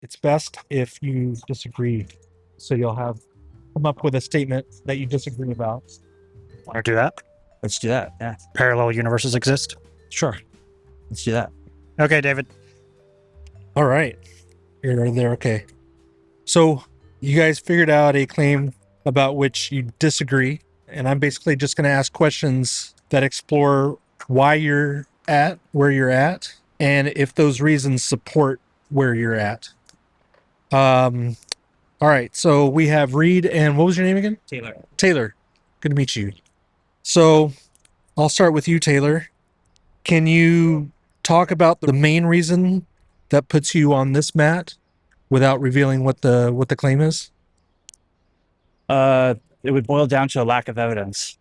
It's best if you disagree. So you'll come up with a statement that you disagree about. Want to do that? Let's do that. Yeah, Parallel universes exist? sure. Let's do that. Okay, David. All right. You're there. Okay. So you guys figured out a claim about which you disagree. And I'm basically just going to ask questions that explore why you're at where you're at and if those reasons support where you're at. All right. So we have Reed and what was your name again? Taylor. Taylor. Good to meet you. So I'll start with you, Taylor. Can you talk about the main reason that puts you on this mat without revealing what the claim is? It would boil down to a lack of evidence.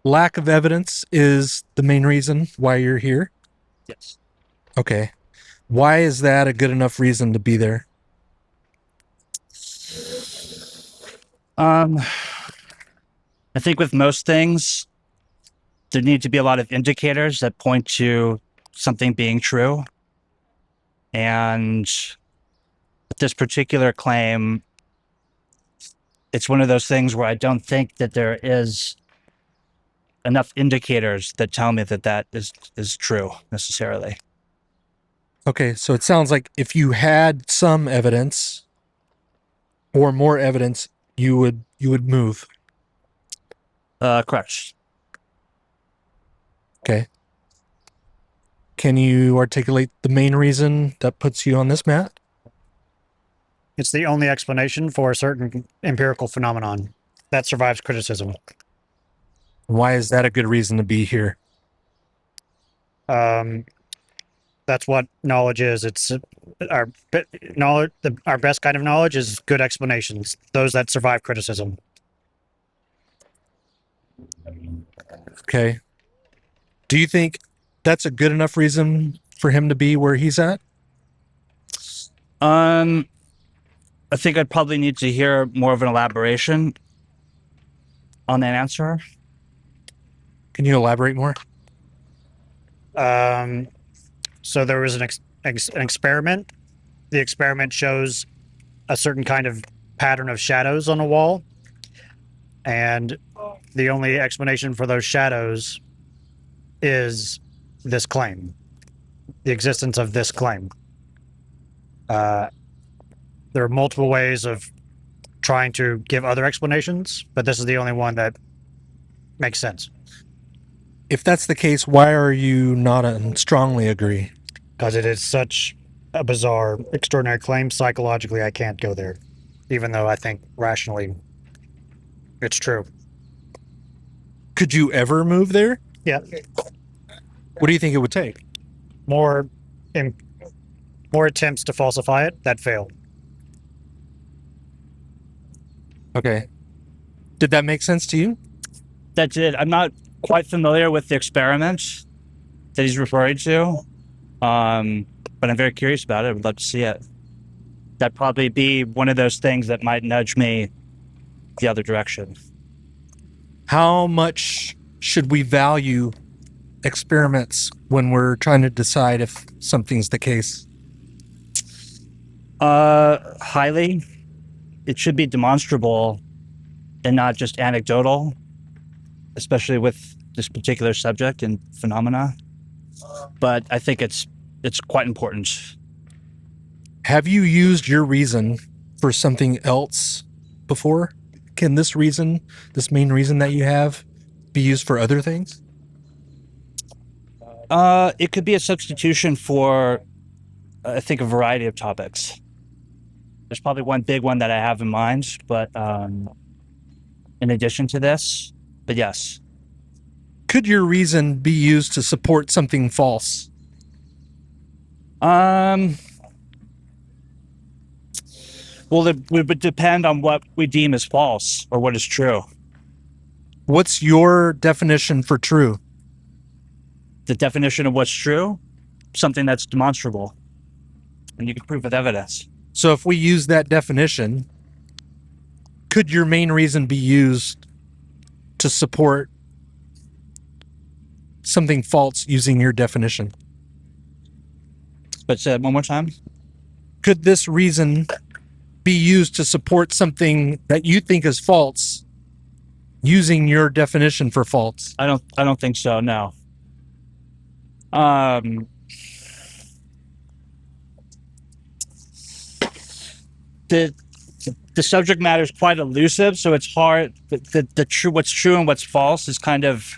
Lack of evidence is the main reason why you're here? Yes. Okay. Why is that a good enough reason to be there? I think with most things, there need to be a lot of indicators that point to something being true. And with this particular claim, it's one of those things where I don't think that there is enough indicators that tell me that that is true necessarily. Okay, so it sounds like if you had some evidence or more evidence, you would move. Correct. Okay. Can you articulate the main reason that puts you on this mat? It's the only explanation for a certain empirical phenomenon that survives criticism. Why is that a good reason to be here? That's what knowledge is. It's our knowledge. Our best kind of knowledge is good explanations, those that survive criticism. Okay. Do you think that's a good enough reason for him to be where he's at? I think I'd probably need to hear more of an elaboration on that answer. Can you elaborate more? So there was an experiment. The experiment shows a certain kind of pattern of shadows on a wall. And the only explanation for those shadows is this claim, the existence of this claim. There are multiple ways of trying to give other explanations, but this is the only one that makes sense. If that's the case, why are you not strongly agree? Because it is such a bizarre, extraordinary claim. Psychologically, I can't go there, even though I think rationally it's true. Could you ever move there? Yeah. What do you think it would take? More attempts to falsify it that fail. Okay. Did that make sense to you? That did. I'm not quite familiar with the experiment that he's referring to, but I'm very curious about it. I would love to see it. That'd probably be one of those things that might nudge me the other direction. How much should we value experiments when we're trying to decide if something's the case? Highly. It should be demonstrable and not just anecdotal, especially with this particular subject and phenomena. But I think it's quite important. Have you used your reason for something else before? Can this main reason that you have, be used for other things? It could be a substitution for, I think, a variety of topics. There's probably one big one that I have in mind, but in addition to this, but yes. Could your reason be used to support something false? Well, it would depend on what we deem as false or what is true. What's your definition for true? The definition of what's true, something that's demonstrable, and you can prove with evidence. So if we use that definition, could your main reason be used to support something false using your definition? But say it one more time. could this reason be used to support something that you think is false using your definition for false? I don't think so. No. The subject matter is quite elusive, so it's hard. The true, what's true and what's false is kind of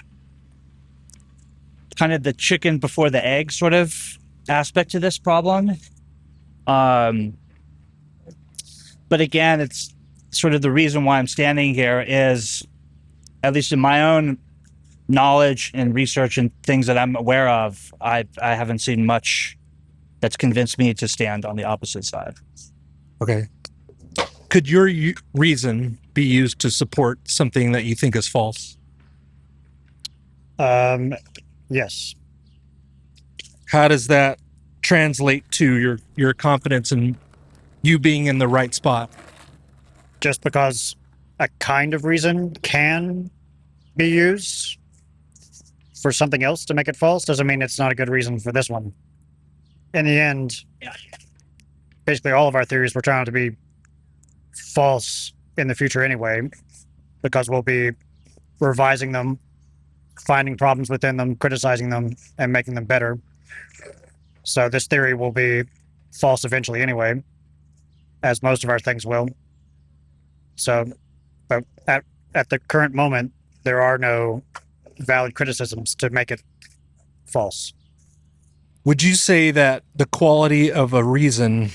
the chicken before the egg sort of aspect to this problem. But again, it's sort of the reason why I'm standing here is, at least in my own knowledge and research and things that I'm aware of, I haven't seen much that's convinced me to stand on the opposite side. Okay. Could your reason be used to support something that you think is false? Yes. How does that translate to your confidence in you being in the right spot? Just because a kind of reason can be used for something else to make it false doesn't mean it's not a good reason for this one. In the end, basically all of our theories were trying to be false in the future anyway, because we'll be revising them, finding problems within them, criticizing them, and making them better. So this theory will be false eventually anyway, as most of our things will. So, but at the current moment, there are no valid criticisms to make it false. Would you say that the quality of a reason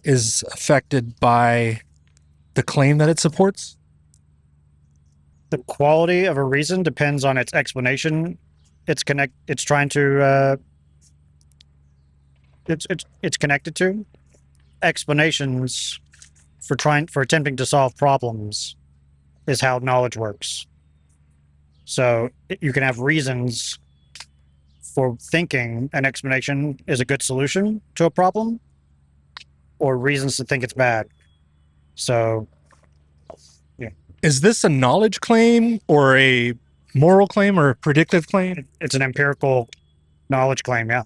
is affected by the claim that it supports? The quality of a reason depends on its explanation. It's trying to. It's connected to explanations for attempting to solve problems is how knowledge works. So you can have reasons for thinking an explanation is a good solution to a problem, or reasons to think it's bad. So, yeah. Is this a knowledge claim or a moral claim or a predictive claim? It's an empirical knowledge claim, yeah.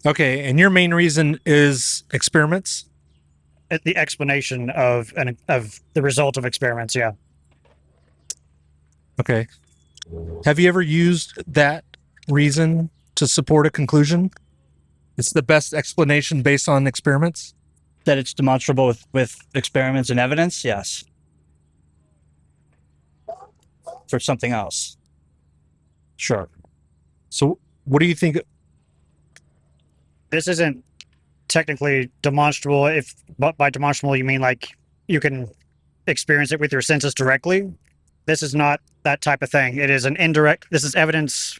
Okay, and your main reason is experiments? The explanation of the result of experiments, yeah. Okay. Have you ever used that reason to support a conclusion? It's the best explanation based on experiments? That it's demonstrable with experiments and evidence, yes. For something else. Sure. So what do you think? This isn't technically demonstrable. If by demonstrable you mean like you can experience it with your senses directly, this is not that type of thing. It is an indirect. This is evidence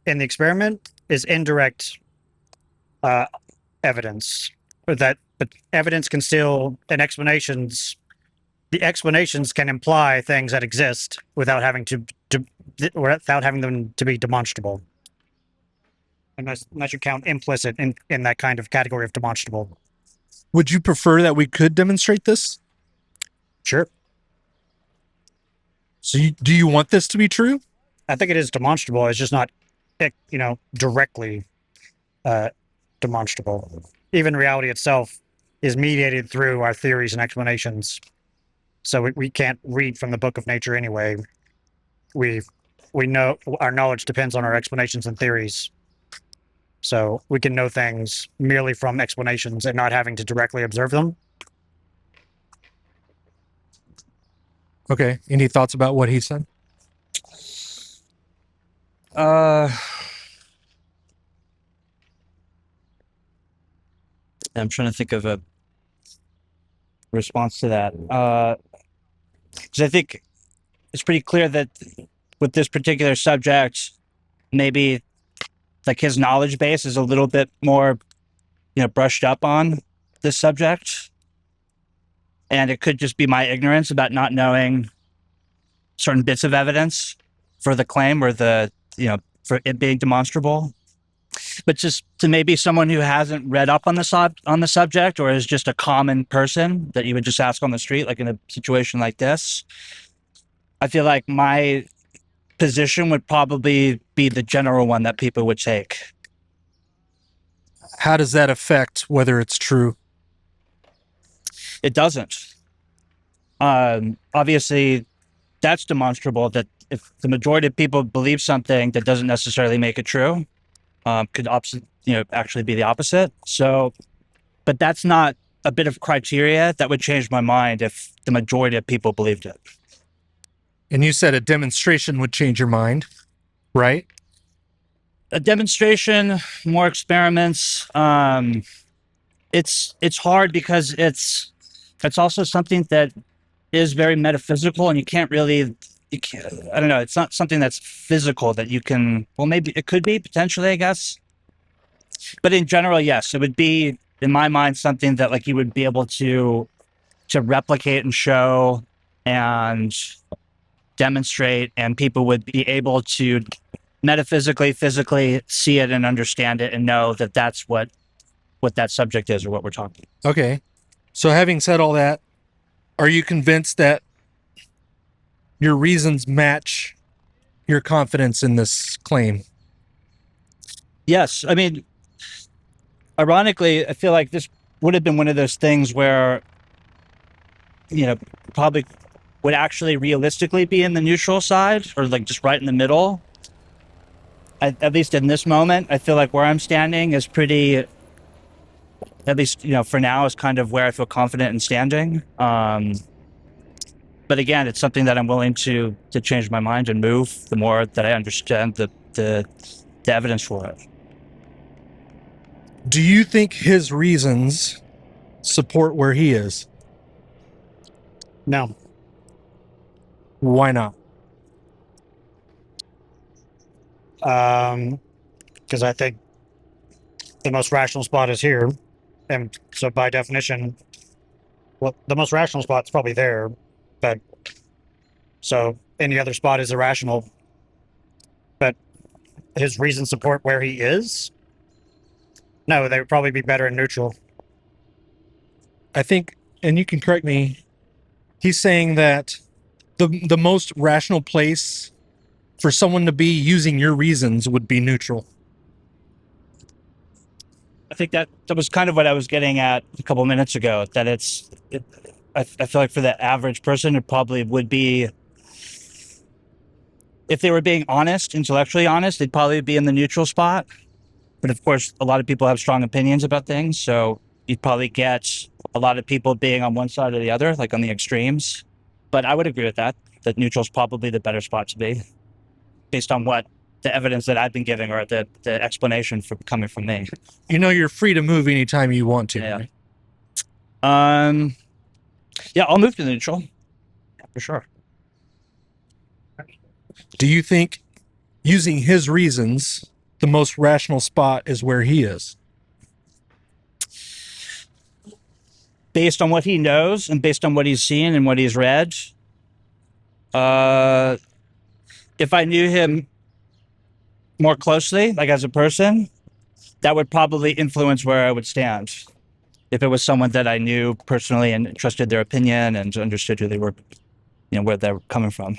in the experiment is indirect evidence. But evidence can still, and explanations, the explanations can imply things that exist without having without having them to be demonstrable. Unless you count implicit in that kind of category of demonstrable. Would you prefer that we could demonstrate this? Sure. So do you want this to be true? I think it is demonstrable. It's just not, directly demonstrable. Even reality itself is mediated through our theories and explanations. So we can't read from the book of nature anyway. We know our knowledge depends on our explanations and theories. So we can know things merely from explanations and not having to directly observe them. Okay. Any thoughts about what he said? I'm trying to think of a response to that. Because I think it's pretty clear that with this particular subject, maybe like his knowledge base is a little bit more, brushed up on this subject. And it could just be my ignorance about not knowing certain bits of evidence for the claim or for it being demonstrable. But just to maybe someone who hasn't read up on the subject or is just a common person that you would just ask on the street, like in a situation like this, I feel like my position would probably be the general one that people would take. How does that affect whether it's true? It doesn't. Obviously, that's demonstrable that if the majority of people believe something, that doesn't necessarily make it true. Could actually be the opposite. So, but that's not a bit of criteria that would change my mind if the majority of people believed it. And you said a demonstration would change your mind, right? A demonstration, more experiments. It's hard because it's also something that is very metaphysical, and I don't know, it's not something that's physical that you can, well, maybe it could be potentially, I guess. But in general, yes, it would be, in my mind, something that like you would be able to replicate and show and demonstrate, and people would be able to metaphysically, physically see it and understand it and know that that's what that subject is or what we're talking about. Okay. So having said all that, are you convinced that your reasons match your confidence in this claim? Yes. I mean, ironically, I feel like this would have been one of those things where, probably would actually realistically be in the neutral side or like just right in the middle. At least in this moment, I feel like where I'm standing is pretty, at least, for now, is kind of where I feel confident in standing. But again, it's something that I'm willing to change my mind and move the more that I understand the evidence for it. Do you think his reasons support where he is? No. Why not? Because I think the most rational spot is here. And so by definition, well, the most rational spot's probably there. But so any other spot is irrational. But his reasons support where he is? No, they would probably be better in neutral. I think, and you can correct me, he's saying that the most rational place for someone to be using your reasons would be neutral. I think that was kind of what I was getting at a couple minutes ago, that I feel like for the average person, it probably would be, if they were being honest, intellectually honest, they'd probably be in the neutral spot. But of course, a lot of people have strong opinions about things. So you'd probably get a lot of people being on one side or the other, like on the extremes. But I would agree with that neutral is probably the better spot to be, based on what the evidence that I've been giving or the explanation for coming from me. You're free to move anytime you want to. Yeah. Right? Yeah, I'll move to the neutral. Yeah, for sure. Do you think using his reasons, the most rational spot is where he is? Based on what he knows and based on what he's seen and what he's read, if I knew him more closely, like as a person, that would probably influence where I would stand. If it was someone that I knew personally and trusted their opinion and understood who they were, where they were coming from.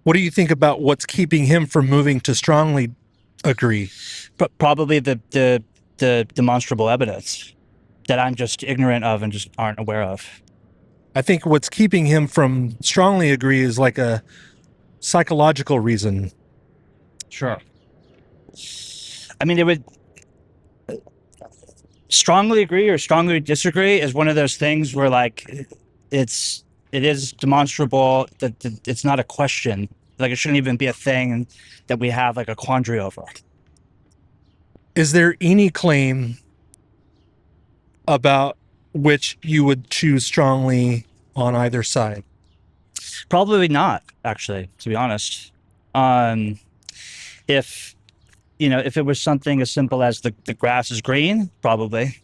What do you think about what's keeping him from moving to strongly agree? Probably the demonstrable evidence that I'm just ignorant of and just aren't aware of. I think what's keeping him from strongly agree is like a psychological reason. Sure. I mean, it would strongly agree or strongly disagree is one of those things where like it is demonstrable that it's not a question. Like it shouldn't even be a thing that we have like a quandary over. Is there any claim about which you would choose strongly on either side? Probably not, actually, to be honest. If it was something as simple as the grass is green, probably.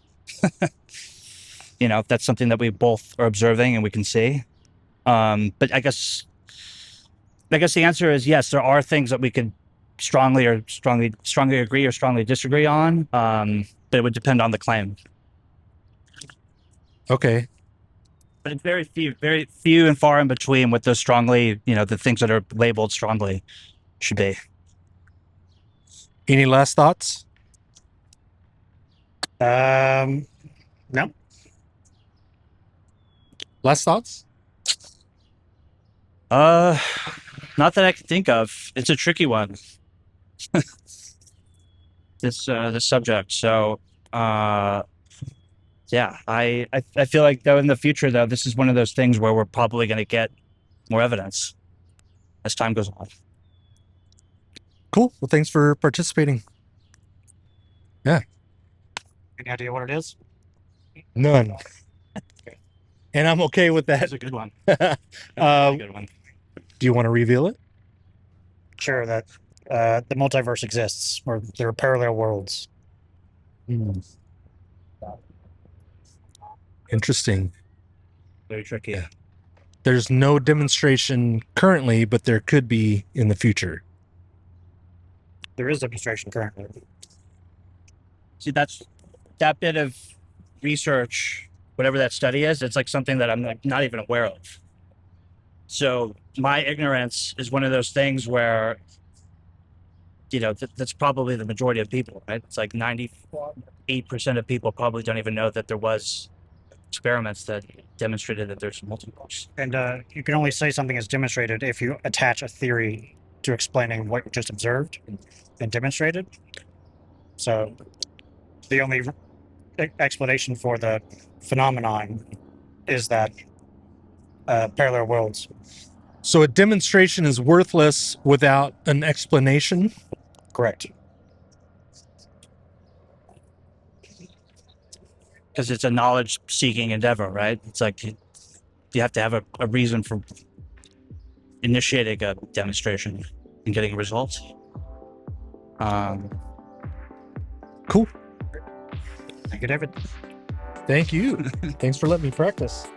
If that's something that we both are observing and we can see. But I guess the answer is yes, there are things that we could strongly agree or strongly disagree on. But it would depend on the claim. Okay. But it's very few and far in between what those strongly, the things that are labeled strongly should be. Any last thoughts? No. Last thoughts? Not that I can think of. It's a tricky one. This subject. So, yeah, I feel like though in the future though, this is one of those things where we're probably going to get more evidence as time goes on. Cool. Well, thanks for participating. Any idea what it is? None. And I'm okay with that. That's a good one. That's a good one. Do you want to reveal it? Sure, that the multiverse exists, or there are parallel worlds. Interesting. Very tricky. Yeah. There's no demonstration currently, but there could be in the future. There is demonstration currently. See, that's that bit of research, whatever that study is, it's like something that I'm like not even aware of. So my ignorance is one of those things where, you know, that's probably the majority of people, right? It's like 98% of people probably don't even know that there was experiments that demonstrated that there's multiverse. And you can only say something is demonstrated if you attach a theory to explaining what you just observed and demonstrated. So the only explanation for the phenomenon is that parallel worlds. So a demonstration is worthless without an explanation? Correct. Because it's a knowledge-seeking endeavor, right? It's like you have to have a reason for initiating a demonstration and getting results. Cool. Thank you, David. Thank you. Thanks for letting me practice.